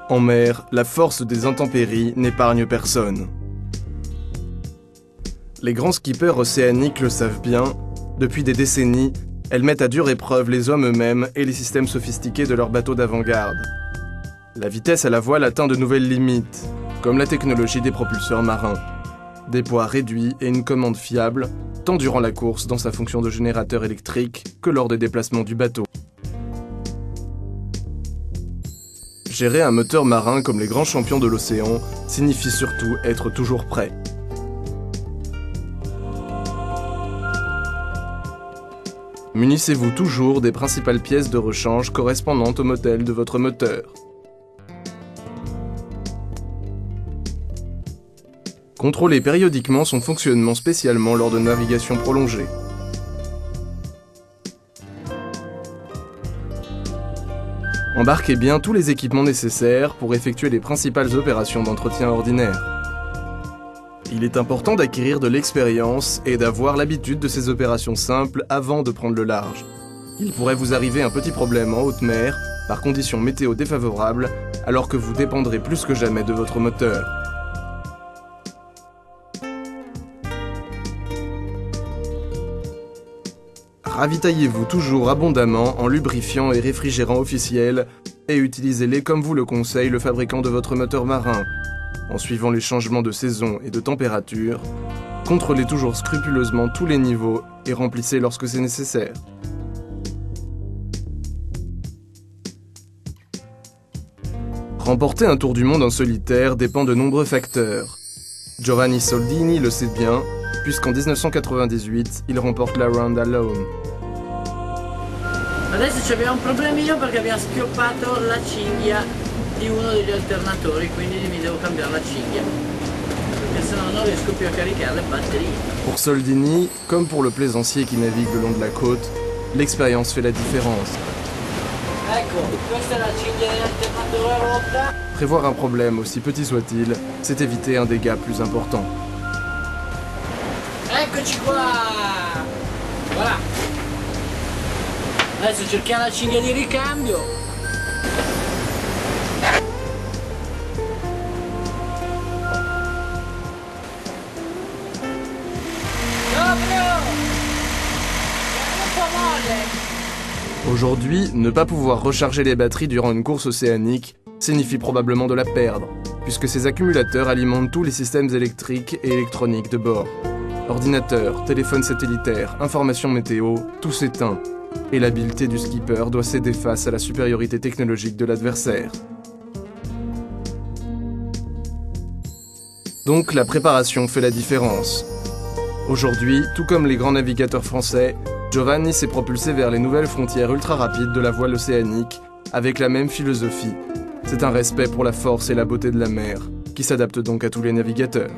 En mer, la force des intempéries n'épargne personne. Les grands skippers océaniques le savent bien, depuis des décennies, elles mettent à dure épreuve les hommes eux-mêmes et les systèmes sophistiqués de leurs bateaux d'avant-garde. La vitesse à la voile atteint de nouvelles limites, comme la technologie des propulseurs marins. Des poids réduits et une commande fiable, tant durant la course dans sa fonction de générateur électrique que lors des déplacements du bateau. Gérer un moteur marin comme les grands champions de l'océan signifie surtout être toujours prêt. Munissez-vous toujours des principales pièces de rechange correspondantes au modèle de votre moteur. Contrôlez périodiquement son fonctionnement spécialement lors de navigation prolongée. Embarquez bien tous les équipements nécessaires pour effectuer les principales opérations d'entretien ordinaires. Il est important d'acquérir de l'expérience et d'avoir l'habitude de ces opérations simples avant de prendre le large. Il pourrait vous arriver un petit problème en haute mer, par conditions météo défavorables, alors que vous dépendrez plus que jamais de votre moteur. Ravitaillez-vous toujours abondamment en lubrifiant et réfrigérant officiels et utilisez-les comme vous le conseille le fabricant de votre moteur marin. En suivant les changements de saison et de température, contrôlez toujours scrupuleusement tous les niveaux et remplissez lorsque c'est nécessaire. Remporter un tour du monde en solitaire dépend de nombreux facteurs. Giovanni Soldini le sait bien, puisqu'en 1998, il remporte la Round Alone. Adesso abbiamo un problemino perché abbiamo schioppato la cinghia di uno degli alternatori, quindi mi devo cambiare la cinghia, perché sennò non riesco più a caricare le batterie. Pour Soldini, comme pour le plaisancier qui navigue le long de la côte, l'expérience fait la différence. Ecco, questa è la cinghia dell'alternatore rotta. Prévoir un problème, aussi petit soit-il, c'est éviter un dégât plus important. Eccoci qua! Voilà! Adesso cerchiamo la cinghia di ricambio. Aujourd'hui, ne pas pouvoir recharger les batteries durant une course océanique signifie probablement de la perdre, puisque ces accumulateurs alimentent tous les systèmes électriques et électroniques de bord. Ordinateur, téléphone satellitaire, information météo, tout s'éteint, et l'habileté du skipper doit céder face à la supériorité technologique de l'adversaire. Donc la préparation fait la différence. Aujourd'hui, tout comme les grands navigateurs français, Giovanni s'est propulsé vers les nouvelles frontières ultra rapides de la voile océanique, avec la même philosophie. C'est un respect pour la force et la beauté de la mer, qui s'adapte donc à tous les navigateurs.